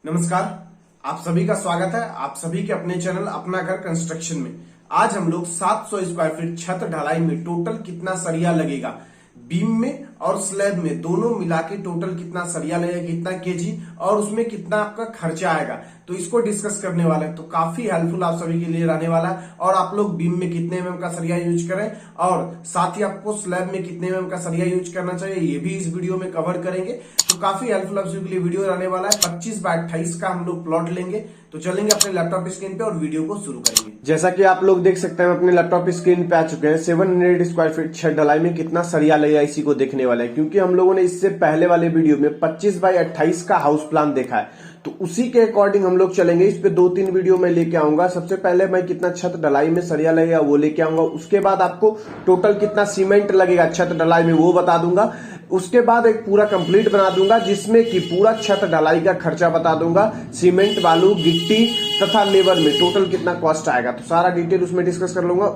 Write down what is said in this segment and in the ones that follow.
नमस्कार, आप सभी का स्वागत है आप सभी के अपने चैनल अपना घर कंस्ट्रक्शन में। आज हम लोग 700 स्क्वायर फीट छत ढलाई में टोटल कितना सरिया लगेगा, बीम में और स्लैब में दोनों मिला के टोटल कितना सरिया लगेगा, कितना केजी और उसमें कितना आपका खर्चा आएगा, तो इसको डिस्कस करने वाले हैं। तो काफी हेल्पफुल आप सभी के लिए रहने वाला है। और आप लोग बीम में कितने एमएम का सरिया यूज करें और साथ ही आपको स्लैब में कितने एमएम का सरिया यूज करना चाहिए, ये भी इस वीडियो में कवर करेंगे। तो काफी हेल्पफुल आप सभी के लिए वीडियो रहने वाला है। 25 बाय 28 का हम लोग प्लॉट लेंगे। तो चलेंगे अपने लैपटॉप स्क्रीन पे और वीडियो को शुरू करेंगे। जैसा कि आप लोग देख सकते हैं, हम अपने लैपटॉप स्क्रीन पे आ चुके हैं। 700 स्क्वायर फीट छत ढलाई में कितना सरिया लगेगा इसी को देखने वाले हैं, क्योंकि हम लोगों ने इससे पहले वाले वीडियो में 25 बाय 28 का हाउस प्लान देखा है। तो उसी के अकॉर्डिंग हम लोग चलेंगे। इस पे 2-3 वीडियो में लेके आऊंगा। सबसे पहले मैं कितना छत ढलाई में सरिया लगेगा वो लेके आऊंगा। उसके बाद आपको टोटल कितना सीमेंट लगेगा छत ढलाई में वो बता दूंगा। उसके बाद एक पूरा कंप्लीट बना दूंगा जिसमें कि पूरा छत ढलाई का खर्चा बता दूंगा, सीमेंट, बालू, गिट्टी तथा लेबर में टोटल कितना कॉस्ट आएगा, तो सारा डिटेल उसमें डिस्कस कर लूंगा।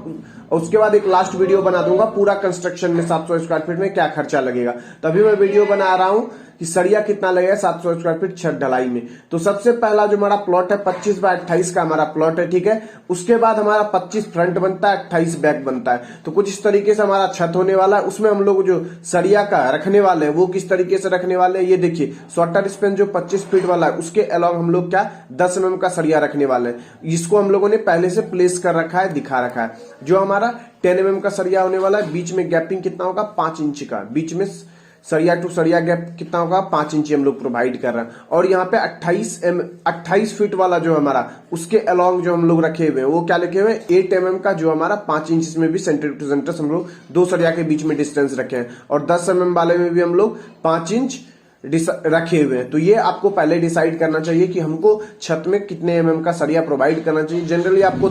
उसके बाद एक लास्ट वीडियो बना दूंगा पूरा कंस्ट्रक्शन में 700 स्क्वायर फीट में क्या खर्चा लगेगा। तभी मैं वीडियो बना रहा हूं कि सरिया कितना लगेगा 700 स्क्वायर फीट छत ढलाई में। तो सबसे पहला जो हमारा प्लॉट है 25 बाय 28 का हमारा प्लॉट है, ठीक है। उसके बाद हमारा 25 फ्रंट बनता है, 28 बैक बनता है। तो कुछ इस तरीके से हमारा छत होने वाला है। उसमें हम लोग जो सरिया का रखने वाले हैं वो किस तरीके से रखने वाले हैं, ये देखिए। शॉर्टर स्पेन जो 25 फीट वाला है उसके अलॉन्ग हम लोग क्या 10 mm का सरिया रखने वाले हैं। इसको हम लोगों ने पहले से प्लेस कर रखा है, दिखा रखा है। जो हमारा 10 mm का सरिया होने वाला है, बीच में गैपिंग कितना होगा 5 इंच का, बीच में सरिया टू सरिया गैप कितना होगा 5 इंच हम लोग प्रोवाइड कर रहे हैं। और यहाँ पे 28 फीट वाला जो हमारा उसके अलॉन्ग जो हम लोग रखे हुए हैं वो क्या लिखे हुए हैं 8 mm का, जो हमारा 5 इंच में भी सेंटर टू सेंटर हम लोग 2 सरिया के बीच में डिस्टेंस रखे हैं। और 10 mm वाले में भी हम लोग 5 इंच रखे हुए हैं। तो ये आपको पहले डिसाइड करना चाहिए कि हमको छत में कितने mm का सरिया प्रोवाइड करना चाहिए। जनरली आपको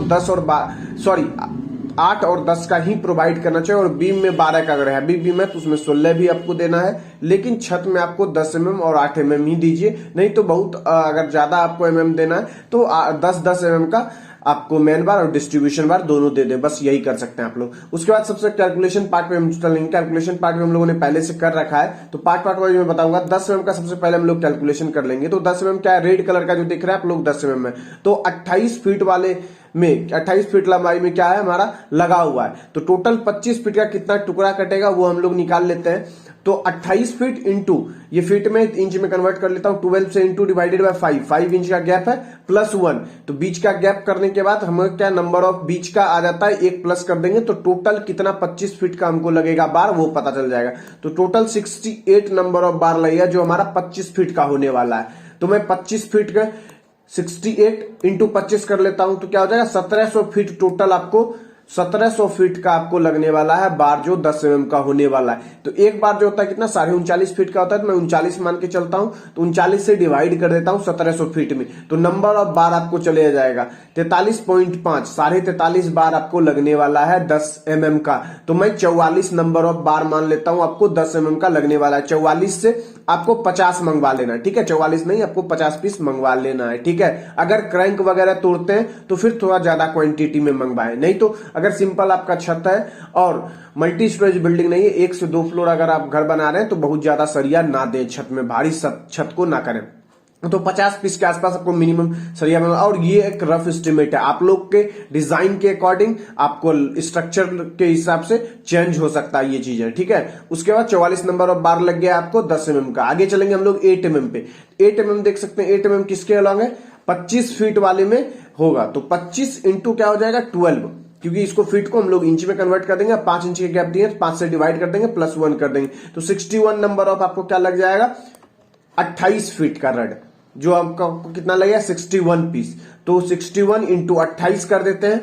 8 और 10 का ही प्रोवाइड करना चाहिए। और बीम में 12 का अगर हैवी बीम है तो उसमें 16 भी आपको देना है, लेकिन छत में आपको 10 mm और 8 mm ही दीजिए। नहीं तो बहुत अगर ज्यादा आपको mm देना है तो 10-10 mm का आपको मेन बार और डिस्ट्रीब्यूशन बार दोनों दे दे, बस यही कर सकते हैं आप लोग। उसके बाद सबसे कैलकुलेशन पार्ट पे हम चलेंगे। कैलकुलेशन पार्ट में हम लोगों ने पहले से कर रखा है, तो पार्ट वाइज मैं बताऊंगा। 10 mm का सबसे पहले हम लोग कैलकुलेशन कर लेंगे। तो 10 mm क्या है, रेड कलर का जो दिख रहा है आप लोग 10 mm है। तो 28 फीट वाले में 28 फीट लंबाई में क्या है हमारा लगा हुआ है। तो टोटल 25 फीट का कितना टुकड़ा कटेगा वो हम लोग निकाल लेते हैं। तो 28 फीट इंटू ये फीट में इंच में कन्वर्ट कर लेता हूं, 12 से इंटू डिवाइडेड बाय 5 इंच का गैप है प्लस 1। तो बीच का गैप करने के बाद हमें क्या नंबर ऑफ बीच का आ जाता है, एक प्लस कर देंगे तो टोटल कितना 25 फीट का हमको लगेगा बार वो पता चल जाएगा। तो टोटल 68 नंबर ऑफ बार लगेगा जो हमारा 25 फीट का होने वाला है। तो मैं 25 फीट का 68 इंटू 25 कर लेता हूं तो क्या हो जाएगा 1700 फीट टोटल आपको 1700 फीट का आपको लगने वाला है बार, जो 10 mm का होने वाला है। तो एक बार जो होता है कितना 39.5 फीट का होता है, तो मैं 39 मान के चलता हूं। तो 39 से डिवाइड कर देता हूं 1700 फीट में, तो नंबर ऑफ बार आपको चले जाएगा 43.5, 43.5 बार आपको लगने वाला है 10 mm का। तो मैं 44 नंबर ऑफ बार मान लेता हूं आपको 10 mm का लगने वाला है। 44 से आपको 50 मंगवा लेना है, ठीक है। 44 नहीं, आपको 50 पीस मंगवा लेना है, ठीक है। अगर क्रैंक वगैरह तोड़ते हैं तो फिर थोड़ा ज्यादा क्वांटिटी में मंगवाएं, नहीं तो अगर सिंपल आपका छत है और मल्टी स्टोरेज बिल्डिंग नहीं है, 1 से 2 फ्लोर अगर आप घर बना रहे हैं तो बहुत ज्यादा सरिया ना दें छत में, भारी छत को ना करें। तो 50 पीस के आसपास आपको मिनिमम सरिया बना। और ये एक रफ एस्टिमेट है, आप लोग के डिजाइन के अकॉर्डिंग आपको स्ट्रक्चर के हिसाब से चेंज हो सकता है ये चीजें, ठीक है। उसके बाद 44 नंबर ऑफ बार लग गया आपको 10 mm का। आगे चलेंगे हम लोग 8 mm पे। 8 mm देख सकते हैं, 8 mm किसके अलॉन्ग है 25 फीट वाले में होगा। तो 25 इंटू क्या हो जाएगा 12, क्योंकि इसको फीट को हम लोग इंच में कन्वर्ट कर देंगे। 5 इंच के गैप दिए 5 से डिवाइड कर देंगे प्लस 1 कर देंगे। तो 61 नंबर ऑफ आपको क्या लग जाएगा 28 फीट का रड, जो आपको कितना लगेगा 61 पीस। तो 61 इंटू 28 कर देते हैं,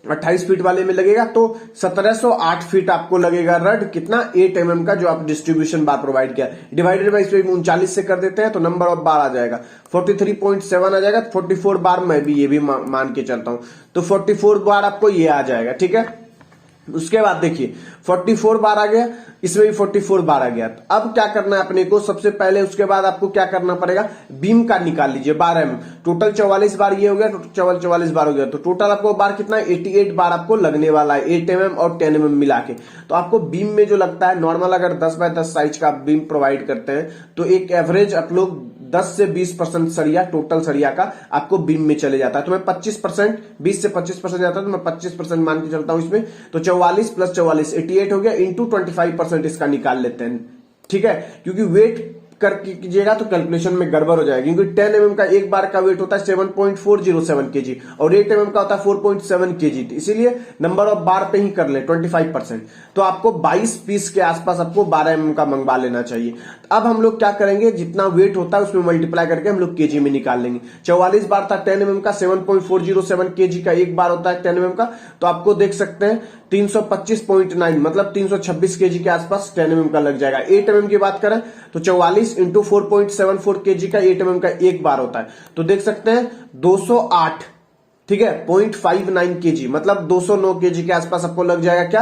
28 फीट वाले में लगेगा तो 1708 फीट आपको लगेगा रड, कितना 8 mm का, जो आप डिस्ट्रीब्यूशन बार प्रोवाइड किया। डिवाइडेड बाई 39 से कर देते हैं तो नंबर ऑफ बार आ जाएगा 43.7 आ जाएगा। 44 बार मैं भी ये भी मान के चलता हूं, तो 44 बार आपको ये आ जाएगा, ठीक है। उसके बाद देखिए 44 बार आ गया, इसमें भी 44 बार आ गया। तो अब क्या करना है अपने को, सबसे पहले उसके बाद आपको क्या करना पड़ेगा, बीम का निकाल लीजिए 12 mm। टोटल 44 बार ये हो गया, 44 बार हो गया। तो टोटल आपको बार कितना 88 बार आपको लगने वाला है 8 mm और 10 mm मिला के। तो आपको बीम में जो लगता है नॉर्मल, अगर 10 बाय 10 साइज का आप बीम प्रोवाइड करते हैं तो एक एवरेज आप लोग 10 से 20% सरिया टोटल सरिया का आपको बीम में चले जाता है। तो मैं 25%, 20 से 25% जाता है तो मैं 25% मान के चलता हूं इसमें। तो 44 प्लस 44 88 हो गया, इंटू 25% इसका निकाल लेते हैं, ठीक है। क्योंकि वेट कर कीजिएगा तो कैलकुलेशन में गड़बड़ हो जाएगी, क्योंकि 10 mm का एक बार का वेट होता है 7.407 kg और 8 mm का होता है 4.7 kg, इसीलिए नंबर ऑफ बार पे ही कर ले 25%। तो आपको 22 पीस के आसपास आपको 12 mm का मंगवा लेना चाहिए। अब हम लोग क्या करेंगे, जितना वेट होता है उसमें मल्टीप्लाई करके हम लोग केजी में निकाल लेंगे। 44 बार था 10 mm का, 7.407 kg का एक बार होता है 10 mm का, तो आपको देख सकते हैं 325.9 मतलब 326 kg के आसपास 10 mm का लग जाएगा। 8 mm की बात करें तो 44 इंटू 4.74 kg का 8 mm का एक बार होता है, तो देख सकते हैं 208, ठीक है, 0.59 kg मतलब 209 kg के आसपास आपको लग जाएगा क्या,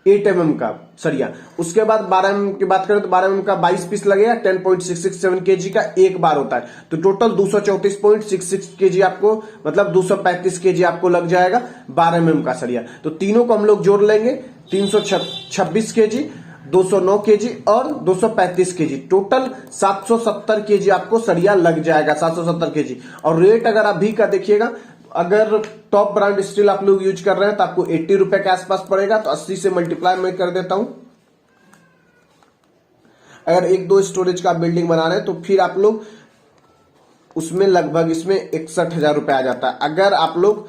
8 mm का सरिया। उसके बाद 12 mm की बात करें तो 12 mm का 22 पीस लगेगा, 10.667 kg का एक बार होता है, तो टोटल 234.66 kg आपको मतलब 235 kg आपको लग जाएगा 12 mm का सरिया। तो तीनों को हम लोग जोड़ लेंगे, 326 kg, 209 kg और 235 kg, टोटल 770 kg आपको सरिया लग जाएगा, 770 kg। और रेट अगर अभी का देखिएगा, अगर टॉप ब्रांड स्टील आप लोग यूज कर रहे हैं तो आपको 80 रुपए के आसपास पड़ेगा। तो 80 से मल्टीप्लाई मैं कर देता हूं। अगर 1-2 स्टोरेज का बिल्डिंग बना रहे हैं तो फिर आप लोग उसमें लगभग इसमें 61,000 रुपए आ जाता है। अगर आप लोग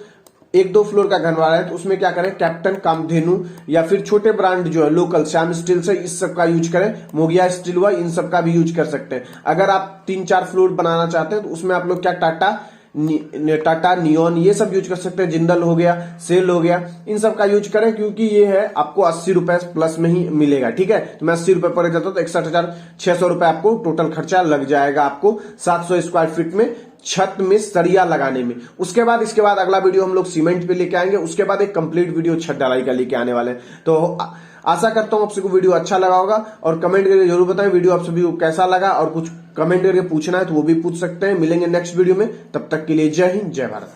1-2 फ्लोर का घर बना रहे हैं तो उसमें क्या करें, कैप्टन, कामधेनु या फिर छोटे ब्रांड जो है लोकल श्याम स्टील से इस सब का यूज करें, मोगिया स्टील हुआ, इन सब का भी यूज कर सकते हैं। अगर आप 3-4 फ्लोर बनाना चाहते हैं तो उसमें आप लोग क्या टाटा नियॉन ये सब यूज कर सकते हैं, जिंदल हो गया, सेल हो गया, इन सब का यूज करें, क्योंकि ये है आपको 80 रुपए प्लस में ही मिलेगा, ठीक है। तो मैं 80 रुपए पर जाता हूं तो 61,600 रुपए आपको टोटल खर्चा लग जाएगा आपको 700 स्क्वायर फीट में छत में सरिया लगाने में। इसके बाद अगला वीडियो हम लोग सीमेंट पे लेके आएंगे, उसके बाद एक कंप्लीट वीडियो छत ढलाई का लेके आने वाले हैं। तो आशा करता हूं आप सबको वीडियो अच्छा लगा होगा, और कमेंट करके जरूर बताएं वीडियो आप सभी को कैसा लगा, और कुछ कमेंट करके पूछना है तो वो भी पूछ सकते हैं। मिलेंगे नेक्स्ट वीडियो में, तब तक के लिए जय हिंद, जय भारत।